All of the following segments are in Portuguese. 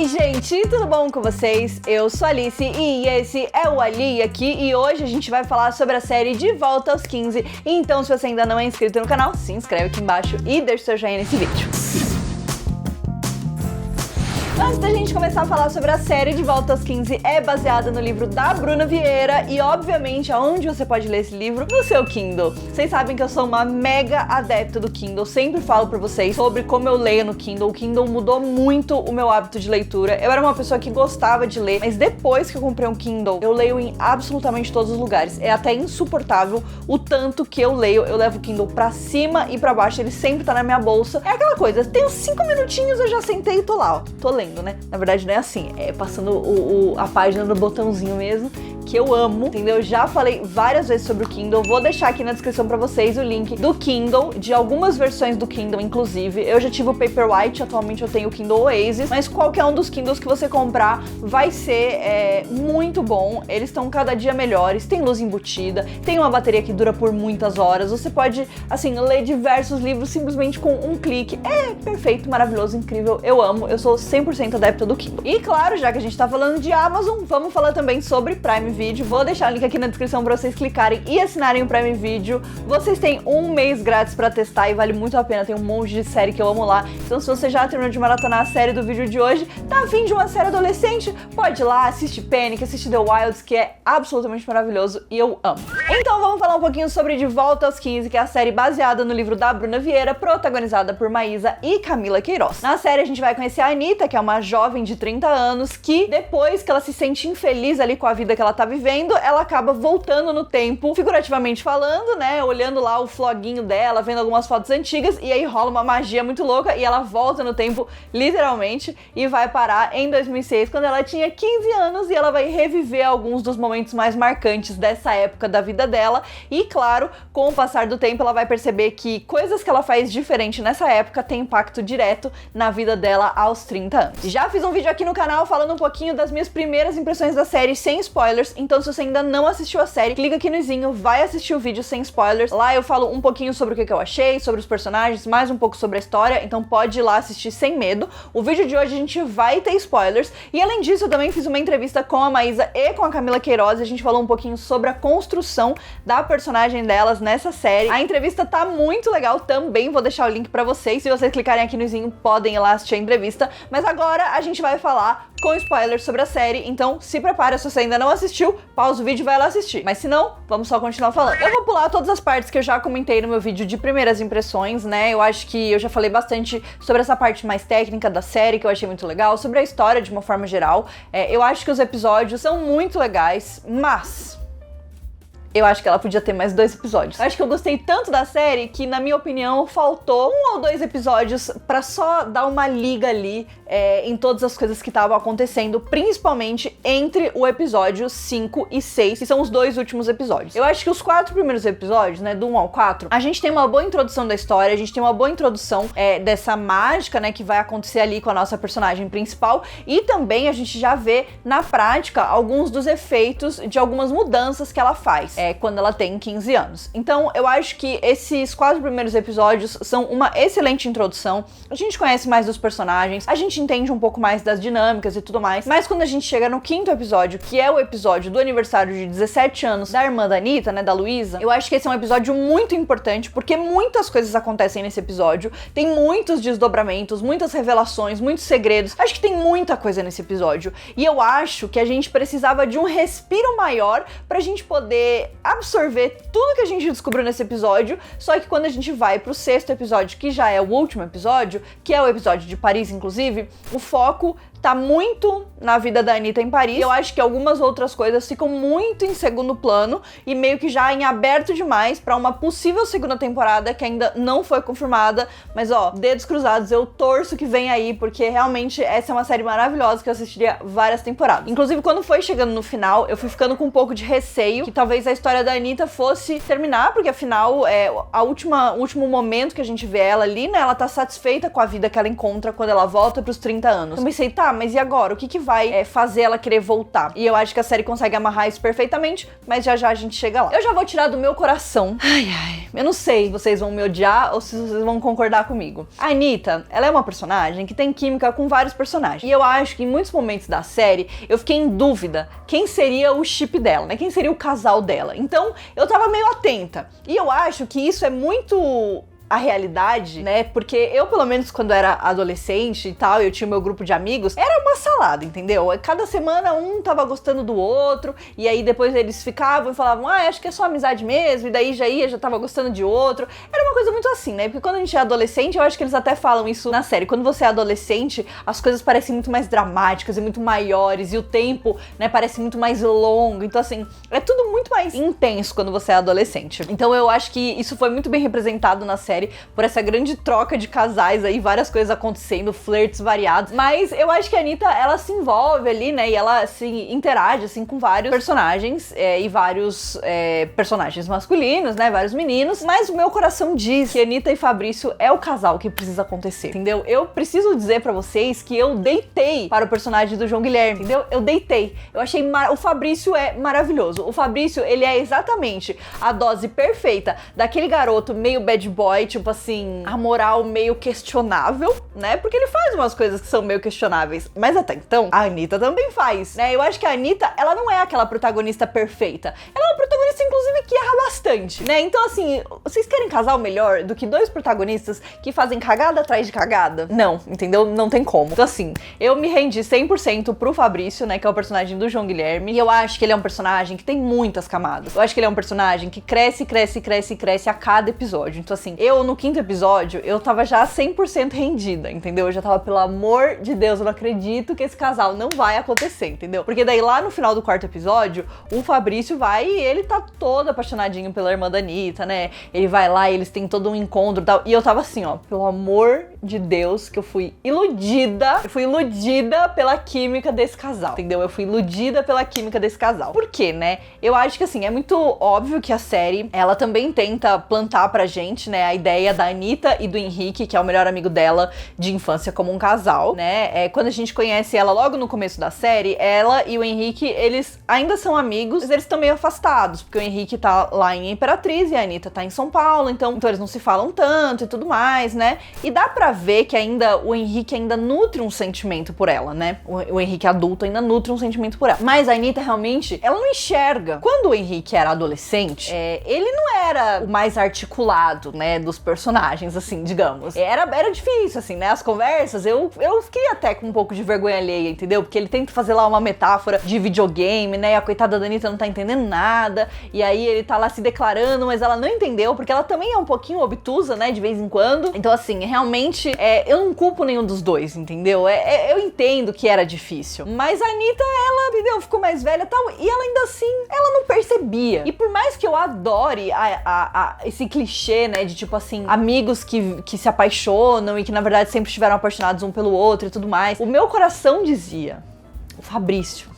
aí, gente, tudo bom com vocês? Eu sou a Alice e esse é o Ali aqui e hoje a gente vai falar sobre a série De Volta aos 15. Então, se você ainda não é inscrito no canal, se inscreve aqui embaixo e deixa o seu joinha nesse vídeo. Antes da gente começar a falar sobre a série De Volta aos 15, é baseada no livro da Bruna Vieira e, obviamente, aonde você pode ler esse livro? No seu Kindle. Vocês sabem que eu sou uma mega adepta do Kindle, sempre falo pra vocês sobre como eu leio no Kindle. O Kindle mudou muito o meu hábito de leitura. Eu era uma pessoa que gostava de ler, mas depois que eu comprei um Kindle, eu leio em absolutamente todos os lugares. É até insuportável o tanto que eu leio. Eu levo o Kindle pra cima e pra baixo, ele sempre tá na minha bolsa. É aquela coisa, tem uns 5 minutinhos, eu já sentei e tô lá, ó, tô lendo. Né? Na verdade não é assim, é passando a página no botãozinho mesmo, que eu amo, entendeu? Já falei várias vezes sobre o Kindle, vou deixar aqui na descrição pra vocês o link do Kindle, de algumas versões do Kindle, inclusive. Eu já tive o Paperwhite, atualmente eu tenho o Kindle Oasis, mas qualquer um dos Kindles que você comprar vai ser muito bom. Eles estão cada dia melhores, tem luz embutida, tem uma bateria que dura por muitas horas, você pode, assim, ler diversos livros simplesmente com um clique. É perfeito, maravilhoso, incrível, eu amo, eu sou 100% adepta do Kindle. E claro, já que a gente tá falando de Amazon, vamos falar também sobre Prime Video. Vou deixar o link aqui na descrição pra vocês clicarem e assinarem o Prime Video. Vocês têm um mês grátis pra testar e vale muito a pena, tem um monte de série que eu amo lá. Então se você já terminou de maratonar a série do vídeo de hoje, tá afim de uma série adolescente, pode ir lá, assiste Panic, assiste The Wilds, que é absolutamente maravilhoso e eu amo. Então vamos falar um pouquinho sobre De Volta aos 15, que é a série baseada no livro da Bruna Vieira, protagonizada por Maísa e Camila Queiroz. Na série a gente vai conhecer a Anitta, que é uma jovem de 30 anos que, depois que ela se sente infeliz ali com a vida que ela tá vivendo, ela acaba voltando no tempo, figurativamente falando, né, olhando lá o floguinho dela, vendo algumas fotos antigas, e aí rola uma magia muito louca e ela volta no tempo, literalmente, e vai parar em 2006, quando ela tinha 15 anos, e ela vai reviver alguns dos momentos mais marcantes dessa época da vida dela, e claro, com o passar do tempo, ela vai perceber que coisas que ela faz diferente nessa época têm impacto direto na vida dela aos 30 anos. Já fiz um vídeo aqui no canal falando um pouquinho das minhas primeiras impressões da série sem spoilers, então se você ainda não assistiu a série, clica aqui no izinho, vai assistir o vídeo sem spoilers. Lá eu falo um pouquinho sobre o que eu achei, sobre os personagens, mais um pouco sobre a história, então pode ir lá assistir sem medo. O vídeo de hoje a gente vai ter spoilers, e além disso eu também fiz uma entrevista com a Maísa e com a Camila Queiroz, e a gente falou um pouquinho sobre a construção da personagem delas nessa série. A entrevista tá muito legal também, vou deixar o link pra vocês, se vocês clicarem aqui no izinho podem ir lá assistir a entrevista, mas agora a gente vai falar com spoilers sobre a série, então se prepara, se você ainda não assistiu, pausa o vídeo e vai lá assistir. Mas se não, vamos só continuar falando. Eu vou pular todas as partes que eu já comentei no meu vídeo de primeiras impressões, né? Eu acho que eu já falei bastante sobre essa parte mais técnica da série, que eu achei muito legal, sobre a história de uma forma geral. Eu acho que os episódios são muito legais, mas eu acho que ela podia ter mais 2 episódios. Eu acho que eu gostei tanto da série que, na minha opinião, faltou 1 ou 2 episódios pra só dar uma liga ali em todas as coisas que estavam acontecendo, principalmente entre o episódio 5 e 6, que são os 2 últimos episódios. Eu acho que os 4 primeiros episódios, né, do 1 ao 4, a gente tem uma boa introdução da história, a gente tem uma boa introdução dessa mágica, né, que vai acontecer ali com a nossa personagem principal, e também a gente já vê na prática alguns dos efeitos de algumas mudanças que ela faz quando ela tem 15 anos. Então eu acho que esses 4 primeiros episódios são uma excelente introdução, a gente conhece mais dos personagens, a gente entende um pouco mais das dinâmicas e tudo mais, mas quando a gente chega no 5º episódio, que é o episódio do aniversário de 17 anos da irmã da Anitta, né, da Luísa, eu acho que esse é um episódio muito importante, porque muitas coisas acontecem nesse episódio, tem muitos desdobramentos, muitas revelações, muitos segredos, acho que tem muita coisa nesse episódio, e eu acho que a gente precisava de um respiro maior pra gente poder absorver tudo que a gente descobriu nesse episódio, só que quando a gente vai pro 6º episódio, que já é o último episódio, que é o episódio de Paris, inclusive, o foco tá muito na vida da Anitta em Paris. Eu acho que algumas outras coisas ficam muito em segundo plano e meio que já em aberto demais pra uma possível segunda temporada que ainda não foi confirmada, mas ó, dedos cruzados, eu torço que venha aí, porque realmente essa é uma série maravilhosa que eu assistiria várias temporadas. Inclusive, quando foi chegando no final, eu fui ficando com um pouco de receio que talvez a história da Anitta fosse terminar, porque afinal é o último momento que a gente vê ela ali, né? Ela tá satisfeita com a vida que ela encontra quando ela volta pros 30 anos. Eu pensei, tá, mas e agora? O que vai fazer ela querer voltar? E eu acho que a série consegue amarrar isso perfeitamente, mas já já a gente chega lá. Eu já vou tirar do meu coração. Eu não sei se vocês vão me odiar ou se vocês vão concordar comigo. A Anitta, ela é uma personagem que tem química com vários personagens. E eu acho que em muitos momentos da série, eu fiquei em dúvida quem seria o chip dela, né? Quem seria o casal dela. Então, eu tava meio atenta. E eu acho que isso é muito a realidade, né? Porque eu, pelo menos, quando era adolescente e tal, eu tinha o meu grupo de amigos, era uma salada, entendeu? Cada semana um tava gostando do outro, e aí depois eles ficavam e falavam, acho que é só amizade mesmo, e daí já tava gostando de outro. Era uma coisa muito assim, né? Porque quando a gente é adolescente, eu acho que eles até falam isso na série. Quando você é adolescente, as coisas parecem muito mais dramáticas e muito maiores, e o tempo, né, parece muito mais longo. Então, assim, é tudo muito mais intenso quando você é adolescente. Então, eu acho que isso foi muito bem representado na série, por essa grande troca de casais aí, várias coisas acontecendo, flirts variados. Mas eu acho que a Anitta, ela se envolve ali, né, e ela se interage, assim, com vários personagens, e vários personagens masculinos, né, vários meninos. Mas o meu coração diz que Anitta e Fabrício é o casal que precisa acontecer, entendeu? Eu preciso dizer pra vocês que eu deitei para o personagem do João Guilherme, entendeu? Eu deitei. Eu achei o Fabrício é maravilhoso. O Fabrício, ele é exatamente a dose perfeita daquele garoto meio bad boy, tipo assim, a moral meio questionável, né? Porque ele faz umas coisas que são meio questionáveis. Mas até então, a Anitta também faz, né? Eu acho que a Anitta, ela não é aquela protagonista perfeita. Ela é uma protagonista, inclusive, que erra bastante, né? Então, assim, vocês querem casal melhor do que dois protagonistas que fazem cagada atrás de cagada? Não, entendeu? Não tem como. Então, assim, eu me rendi 100% pro Fabrício, né? Que é o personagem do João Guilherme. E eu acho que ele é um personagem que tem muitas camadas. Eu acho que ele é um personagem que cresce a cada episódio. Então, assim, no 5º episódio, eu tava já 100% rendida, entendeu? Eu já tava, pelo amor de Deus, eu não acredito que esse casal não vai acontecer, entendeu? Porque daí lá no final do 4º episódio, o Fabrício vai e ele tá todo apaixonadinho pela irmã da Anitta, né? Ele vai lá e eles têm todo um encontro e tal. E eu tava assim, ó, pelo amor de Deus, que eu fui iludida. Eu fui iludida pela química desse casal, entendeu? Eu fui iludida pela química desse casal. Por quê, né? Eu acho que, assim, é muito óbvio que a série, ela também tenta plantar pra gente, né, a ideia da Anitta e do Henrique, que é o melhor amigo dela de infância, como um casal, né? Quando a gente conhece ela logo no começo da série, ela e o Henrique, eles ainda são amigos, mas eles estão meio afastados, porque o Henrique tá lá em Imperatriz e a Anitta tá em São Paulo, então eles não se falam tanto e tudo mais, né? E dá pra ver que ainda o Henrique ainda nutre um sentimento por ela, né? O Henrique adulto ainda nutre um sentimento por ela. Mas a Anitta realmente, ela não enxerga. Quando o Henrique era adolescente, ele não era o mais articulado, né, dos personagens, assim, digamos. Era difícil, assim, né? As conversas, eu fiquei até com um pouco de vergonha alheia, entendeu? Porque ele tenta fazer lá uma metáfora de videogame, né? E a coitada da Anitta não tá entendendo nada. E aí ele tá lá se declarando, mas ela não entendeu, porque ela também é um pouquinho obtusa, né? De vez em quando. Então, assim, realmente, eu não culpo nenhum dos dois, entendeu? Eu entendo que era difícil. Mas a Anitta, ela, entendeu? Ficou mais velha e tal. E ela ainda assim, ela não percebia. E por mais que eu adore esse clichê, né? De tipo assim, amigos que se apaixonam e que na verdade sempre estiveram apaixonados um pelo outro e tudo mais. O meu coração dizia, o Fabrício.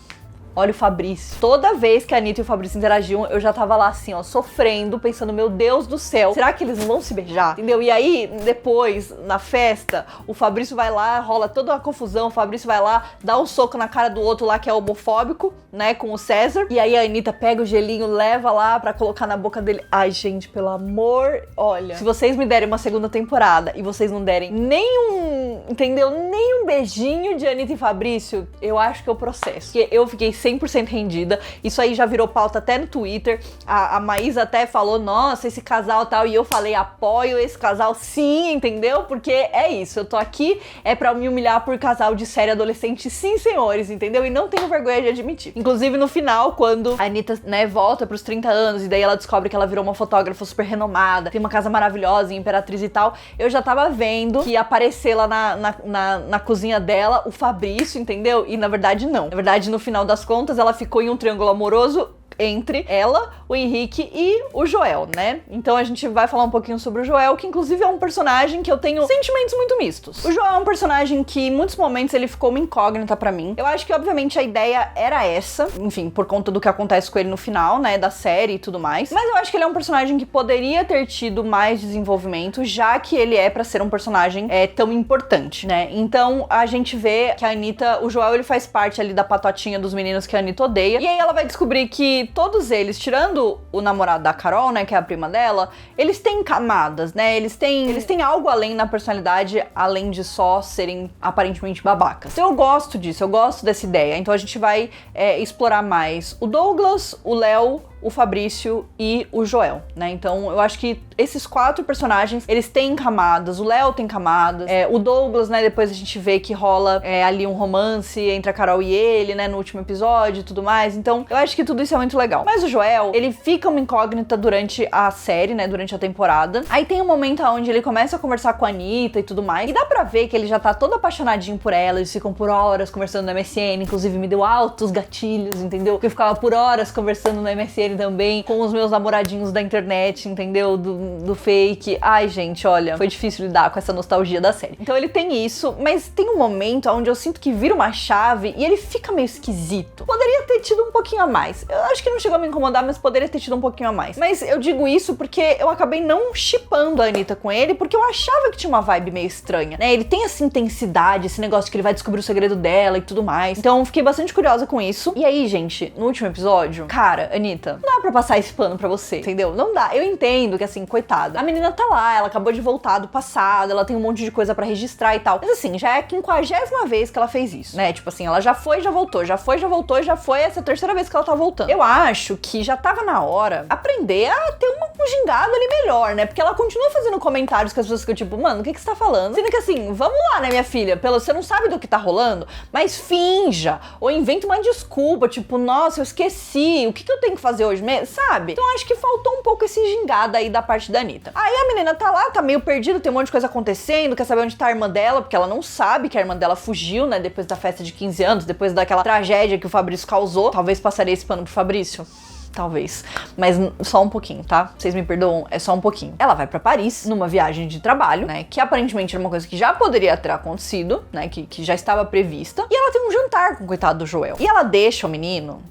Olha o Fabrício. Toda vez que a Anitta e o Fabrício interagiam, eu já tava lá assim, ó, sofrendo, pensando, meu Deus do céu, será que eles não vão se beijar? Entendeu? E aí, depois, na festa, o Fabrício vai lá, rola toda uma confusão, o Fabrício vai lá, dá um soco na cara do outro lá, que é homofóbico, né, com o César. E aí a Anitta pega o gelinho, leva lá pra colocar na boca dele. Ai, gente, pelo amor, olha, se vocês me derem uma segunda temporada e vocês não derem nenhum, entendeu? Nenhum beijinho de Anitta e Fabrício, eu acho que eu processo. Porque eu fiquei 100% rendida. Isso aí já virou pauta até no Twitter. A Maísa até falou, nossa, esse casal tal. E eu falei, apoio esse casal sim, entendeu? Porque é isso, eu tô aqui pra me humilhar por casal de série adolescente, sim, senhores, entendeu? E não tenho vergonha de admitir. Inclusive, no final, quando a Anitta, né, volta pros 30 anos, e daí ela descobre que ela virou uma fotógrafa super renomada, tem uma casa maravilhosa em Imperatriz e tal, eu já tava vendo que ia aparecer lá na cozinha dela o Fabrício, entendeu? E na verdade, não. Na verdade, no final das contas, ela ficou em um triângulo amoroso entre ela, o Henrique e o Joel, né? Então a gente vai falar um pouquinho sobre o Joel, que inclusive é um personagem que eu tenho sentimentos muito mistos. O Joel é um personagem que em muitos momentos ele ficou uma incógnita pra mim. Eu acho que obviamente a ideia era essa, enfim, por conta do que acontece com ele no final, né, da série e tudo mais. Mas eu acho que ele é um personagem que poderia ter tido mais desenvolvimento, já que ele é pra ser um personagem tão importante, né? Então a gente vê que a Anitta, o Joel, ele faz parte ali da patotinha dos meninos que a Anitta odeia. E aí ela vai descobrir que todos eles, tirando o namorado da Carol, né, que é a prima dela, eles têm camadas, né? Eles têm algo além na personalidade, além de só serem aparentemente babacas. Então eu gosto disso, eu gosto dessa ideia. Então a gente vai explorar mais o Douglas, o Léo, o Fabrício e o Joel, né? Então eu acho que esses 4 personagens, eles têm camadas, o Léo tem camadas, o Douglas, né, depois a gente vê que rola ali um romance entre a Carol e ele, né, no último episódio e tudo mais. Então eu acho que tudo isso é muito legal. Mas o Joel, ele fica uma incógnita durante a série, né, durante a temporada. Aí tem um momento onde ele começa a conversar com a Anitta e tudo mais, e dá pra ver que ele já tá todo apaixonadinho por ela, eles ficam por horas conversando no MSN, inclusive me deu altos gatilhos, entendeu? Porque eu ficava por horas conversando no MSN também com os meus namoradinhos da internet, entendeu? Do fake. Ai, gente, olha, foi difícil lidar com essa nostalgia da série. Então ele tem isso, mas tem um momento onde eu sinto que vira uma chave e ele fica meio esquisito. Poderia ter tido um pouquinho a mais. Eu acho que não chegou a me incomodar, mas poderia ter tido um pouquinho a mais. Mas eu digo isso porque eu acabei não shippando a Anitta com ele, porque eu achava que tinha uma vibe meio estranha, né? Ele tem essa intensidade, esse negócio que ele vai descobrir o segredo dela e tudo mais. Então fiquei bastante curiosa com isso. E aí, gente, no último episódio, cara, Anitta, não dá pra passar esse pano pra você, entendeu? Não dá. Eu entendo que, assim, coitada, a menina tá lá, ela acabou de voltar do passado, ela tem um monte de coisa pra registrar e tal. Mas assim, já é a 50ª vez que ela fez isso, né? Tipo assim, ela já foi, já voltou, já foi, já voltou, já foi essa é a 3ª vez que ela tá voltando. Eu acho que já tava na hora aprender a ter um gingado ali melhor, né? Porque ela continua fazendo comentários com as pessoas que eu, tipo, mano, o que você tá falando? Sendo que assim, vamos lá, né, minha filha? Você não sabe do que tá rolando, mas finja, ou inventa uma desculpa, tipo, nossa, eu esqueci, o que eu tenho que fazer hoje mesmo, sabe? Então acho que faltou um pouco esse gingado aí da parte da Anitta. Aí a menina tá lá, tá meio perdida, tem um monte de coisa acontecendo, quer saber onde tá a irmã dela, porque ela não sabe que a irmã dela fugiu, né, depois da festa de 15 anos, depois daquela tragédia que o Fabrício causou. Talvez passaria esse pano pro Fabrício. Talvez, mas só um pouquinho, tá? Vocês me perdoam, é só um pouquinho. Ela vai pra Paris, numa viagem de trabalho, né? Que aparentemente era uma coisa que já poderia ter acontecido, né? Que já estava prevista. E ela tem um jantar com o coitado do Joel. E ela deixa o menino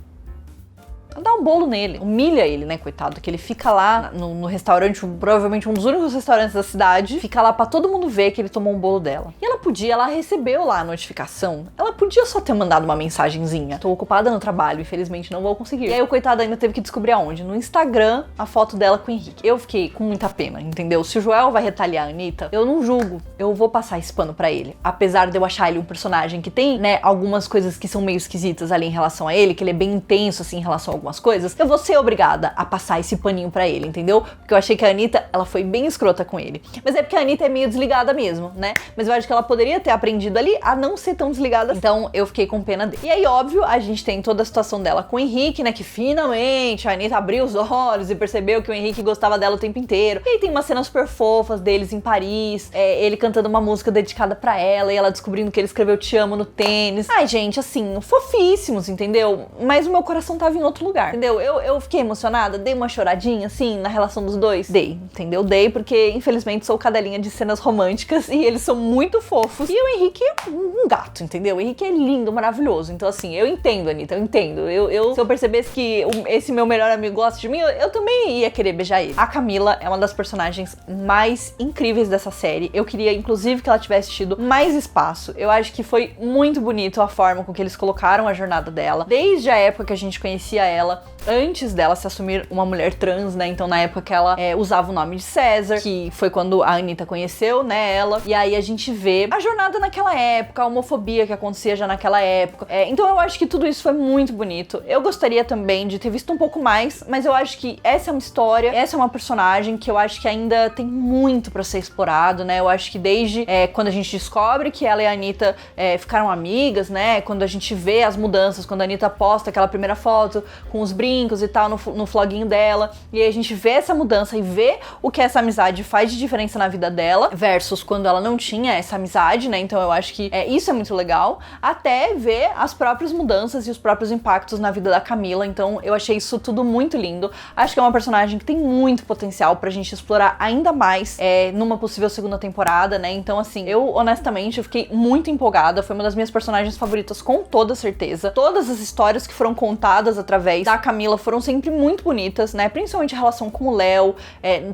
dá um bolo nele, humilha ele, né, coitado, que ele fica lá no restaurante, provavelmente um dos únicos restaurantes da cidade, fica lá pra todo mundo ver que ele tomou um bolo dela. E ela recebeu lá a notificação, ela podia só ter mandado uma mensagenzinha: tô ocupada no trabalho, infelizmente não vou conseguir. E aí o coitado ainda teve que descobrir aonde? No Instagram, a foto dela com o Henrique. Eu fiquei com muita pena, entendeu? Se o Joel vai retaliar a Anitta, eu não julgo, eu vou passar esse pano pra ele. Apesar de eu achar ele um personagem que tem, né, algumas coisas que são meio esquisitas ali em relação a ele, que ele é bem intenso, assim, em relação a algumas coisas, eu vou ser obrigada a passar esse paninho pra ele, entendeu? Porque eu achei que a Anitta, ela foi bem escrota com ele. Mas é porque a Anitta é meio desligada mesmo, né? Mas eu acho que ela poderia ter aprendido ali a não ser tão desligada. Então eu fiquei com pena dele. E aí, óbvio, a gente tem toda a situação dela com o Henrique, né? Que finalmente a Anitta abriu os olhos e percebeu que o Henrique gostava dela o tempo inteiro. E aí tem umas cenas super fofas deles em Paris, ele cantando uma música dedicada pra ela e ela descobrindo que ele escreveu "Te amo" no tênis. Ai, gente, assim, fofíssimos, entendeu? Mas o meu coração tava em outro lugar, entendeu? Eu fiquei emocionada, dei uma choradinha, assim, na relação dos dois. Dei, entendeu? Dei, porque, infelizmente, sou cadelinha de cenas românticas e eles são muito fofos. E o Henrique é um gato, entendeu? O Henrique é lindo, maravilhoso. Então, assim, eu entendo, Anitta, eu entendo. Se eu percebesse que esse meu melhor amigo gosta de mim, eu também ia querer beijar ele. A Camila é uma das personagens mais incríveis dessa série. Eu queria, inclusive, que ela tivesse tido mais espaço. Eu acho que foi muito bonito a forma com que eles colocaram a jornada dela. Desde a época que a gente conhecia ela, antes dela se assumir uma mulher trans, né? Então, na época que ela usava o nome de César, que foi quando a Anitta conheceu, né, ela. E aí a gente vê a jornada naquela época, a homofobia que acontecia já naquela época. Então eu acho que tudo isso foi muito bonito. Eu gostaria também de ter visto um pouco mais, mas eu acho que essa é uma história, essa é uma personagem que eu acho que ainda tem muito pra ser explorado, né? Eu acho que desde quando a gente descobre que ela e a Anitta ficaram amigas, né? Quando a gente vê as mudanças, quando a Anitta posta aquela primeira foto com os brincos e tal, no floguinho dela. E aí a gente vê essa mudança e vê o que essa amizade faz de diferença na vida dela, versus quando ela não tinha essa amizade, né? Então eu acho que isso é muito legal. Até ver as próprias mudanças e os próprios impactos na vida da Camila. Então eu achei isso tudo muito lindo. Acho que é uma personagem que tem muito potencial pra gente explorar ainda mais numa possível segunda temporada, né? Então, assim, eu honestamente eu fiquei muito empolgada. Foi uma das minhas personagens favoritas, com toda certeza. Todas as histórias que foram contadas através da Camila foram sempre muito bonitas, né? Principalmente a relação com o Léo,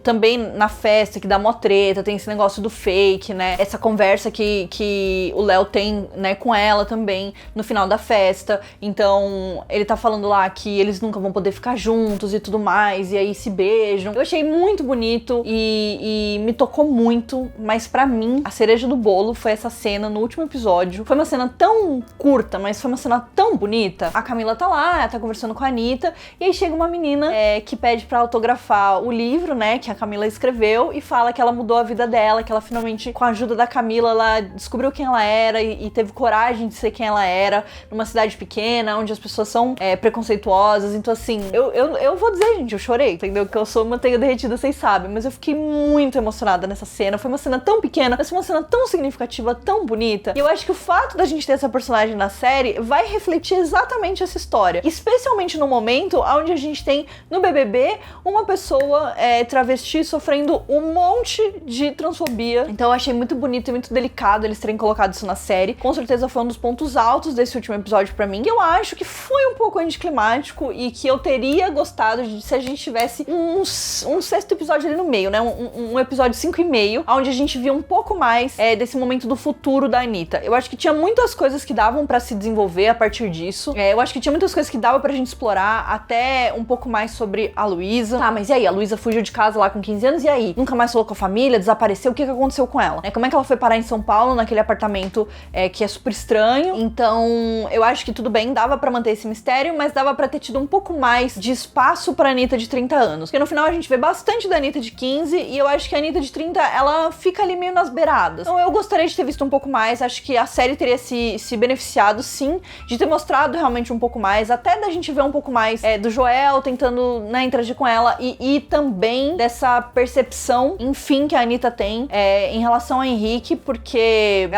também na festa, que dá mó treta, tem esse negócio do fake, né? Essa conversa que o Léo tem, né, com ela também, no final da festa. Então, ele tá falando lá que eles nunca vão poder ficar juntos e tudo mais, e aí se beijam. Eu achei muito bonito e me tocou muito, mas pra mim, a cereja do bolo foi essa cena no último episódio. Foi uma cena tão curta, mas foi uma cena tão bonita. A Camila tá lá, ela tá conversando com a Anitta, e aí chega uma menina que pede pra autografar o livro, né, que a Camila escreveu, e fala que ela mudou a vida dela, que ela finalmente, com a ajuda da Camila, ela descobriu quem ela era e teve coragem de ser quem ela era, numa cidade pequena, onde as pessoas são preconceituosas. Então, assim, eu vou dizer, gente, eu chorei, entendeu? Que eu sou manteiga derretida, vocês sabem, mas eu fiquei muito emocionada nessa cena. Foi uma cena tão pequena, mas foi uma cena tão significativa, tão bonita. E eu acho que o fato da gente ter essa personagem na série vai refletir exatamente essa história, especialmente no momento onde a gente tem no BBB uma pessoa travesti sofrendo um monte de transfobia. Então eu achei muito bonito e muito delicado eles terem colocado isso na série. Com certeza foi um dos pontos altos desse último episódio pra mim, que eu acho que foi um pouco anticlimático e que eu teria gostado de se a gente tivesse um sexto episódio ali no meio, né? Um episódio 5,5, onde a gente via um pouco mais desse momento do futuro da Anitta. Eu acho que tinha muitas coisas que davam pra se desenvolver a partir disso. Eu acho que tinha muitas coisas que dava pra gente explorar, até um pouco mais sobre a Luísa. Tá, mas e aí? A Luísa fugiu de casa lá com 15 anos, e aí? Nunca mais falou com a família, desapareceu, o que aconteceu com ela? Como é que ela foi parar em São Paulo, naquele apartamento que é super estranho? Então, eu acho que tudo bem, dava pra manter esse mistério, mas dava pra ter tido um pouco mais de espaço pra Anitta de 30 anos. Porque no final a gente vê bastante da Anitta de 15, e eu acho que a Anitta de 30, ela fica ali meio nas beiradas. Então eu gostaria de ter visto um pouco mais, acho que a série teria se beneficiado, sim, de ter mostrado realmente um pouco mais, até da gente ver um pouco mais do Joel tentando, né, interagir com ela, e também dessa percepção, enfim, que a Anitta tem em relação a Henrique, porque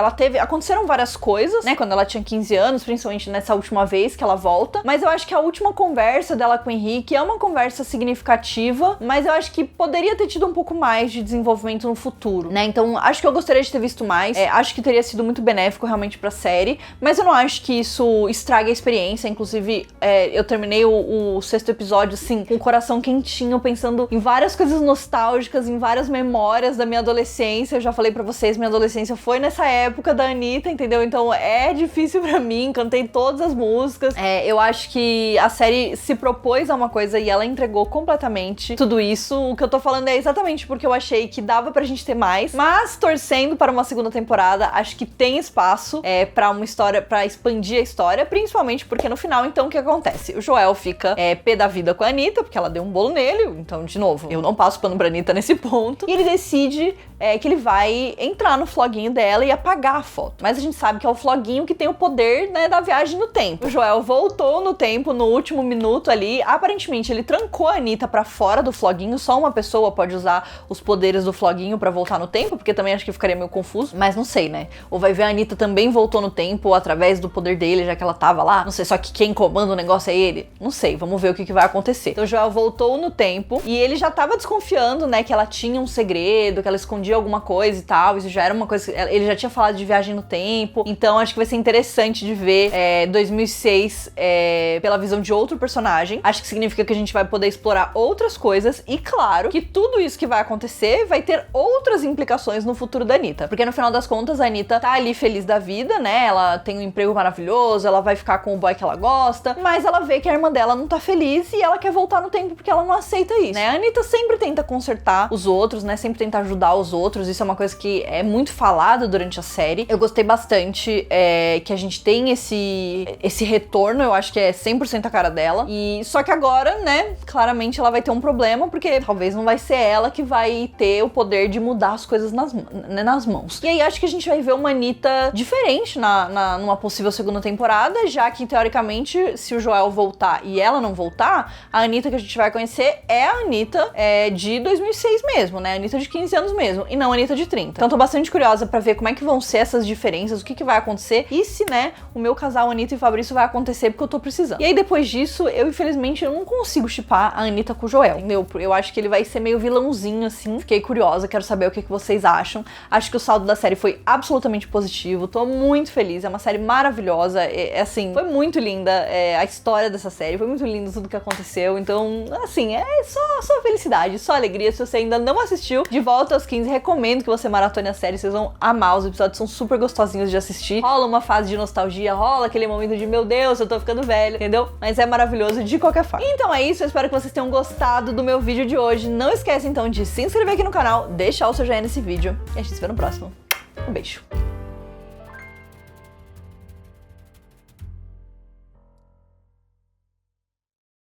aconteceram várias coisas, né, quando ela tinha 15 anos, principalmente nessa última vez que ela volta, mas eu acho que a última conversa dela com o Henrique é uma conversa significativa, mas eu acho que poderia ter tido um pouco mais de desenvolvimento no futuro, né, então acho que eu gostaria de ter visto mais, acho que teria sido muito benéfico realmente pra série, mas eu não acho que isso estrague a experiência. Inclusive, eu terminei o sexto episódio, assim, com o coração quentinho, pensando em várias coisas nostálgicas, em várias memórias da minha adolescência. Eu já falei pra vocês, minha adolescência foi nessa época da Anitta, entendeu? Então é difícil pra mim, cantei todas as músicas. Eu acho que a série se propôs a uma coisa e ela entregou completamente tudo isso. O que eu tô falando é exatamente porque eu achei que dava pra gente ter mais, mas torcendo para uma segunda temporada, acho que tem espaço pra uma história, pra expandir a história, principalmente porque no final, então, o que acontece? O Joel fica pé da vida com a Anitta, porque ela deu um bolo nele, então, de novo, eu não passo pano pra Anitta nesse ponto, e ele decide que ele vai entrar no floguinho dela e apagar a foto. Mas a gente sabe que é o floguinho que tem o poder, né, da viagem no tempo. O Joel voltou no tempo, no último minuto ali, aparentemente ele trancou a Anitta pra fora do floguinho, só uma pessoa pode usar os poderes do floguinho pra voltar no tempo, porque também acho que ficaria meio confuso, mas não sei, né? Ou vai ver a Anitta também voltou no tempo através do poder dele, já que ela tava lá, não sei, só que quem comanda o negócio é ele, não sei, vamos ver o que vai acontecer. Então o Joel voltou no tempo e ele já tava desconfiando, né, que ela tinha um segredo, que ela escondia alguma coisa e tal, isso já era uma coisa, ele já tinha falado de viagem no tempo, então acho que vai ser interessante de ver 2006 pela visão de outro personagem. Acho que significa que a gente vai poder explorar outras coisas e, claro, que tudo isso que vai acontecer vai ter outras implicações no futuro da Anitta, porque no final das contas a Anitta tá ali feliz da vida, né, ela tem um emprego maravilhoso, ela vai ficar com o boy que ela gosta, mas ela vê que a irmã dela não tá feliz e ela quer voltar no tempo porque ela não aceita isso, né? A Anitta sempre tenta consertar os outros, né, sempre tenta ajudar os outros, isso é uma coisa que é muito falada durante a série. Eu gostei bastante que a gente tem esse retorno, eu acho que é 100% a cara dela, e só que agora, né, claramente ela vai ter um problema, porque talvez não vai ser ela que vai ter o poder de mudar as coisas nas mãos. E aí acho que a gente vai ver uma Anitta diferente numa possível segunda temporada, já que teoricamente, se o Joel voltar acabar e ela não voltar, a Anitta que a gente vai conhecer é a Anitta de 2006 mesmo, né? A Anitta de 15 anos mesmo, e não a Anitta de 30. Então tô bastante curiosa pra ver como é que vão ser essas diferenças, o que vai acontecer e se, né, o meu casal Anitta e Fabrício vai acontecer, porque eu tô precisando. E aí depois disso, eu infelizmente não consigo shippar a Anitta com o Joel, entendeu? Eu acho que ele vai ser meio vilãozinho, assim. Fiquei curiosa, quero saber o que vocês acham. Acho que o saldo da série foi absolutamente positivo, tô muito feliz, é uma série maravilhosa, assim, foi muito linda a história dessa série, foi muito lindo tudo que aconteceu, então, assim, é só felicidade, só alegria. Se você ainda não assistiu De Volta aos 15, recomendo que você maratone a série, vocês vão amar, os episódios são super gostosinhos de assistir, rola uma fase de nostalgia, rola aquele momento de meu Deus, eu tô ficando velho, entendeu? Mas é maravilhoso de qualquer forma. Então é isso, eu espero que vocês tenham gostado do meu vídeo de hoje. Não esquece então de se inscrever aqui no canal, deixar o seu joinha nesse vídeo e a gente se vê no próximo. Um beijo!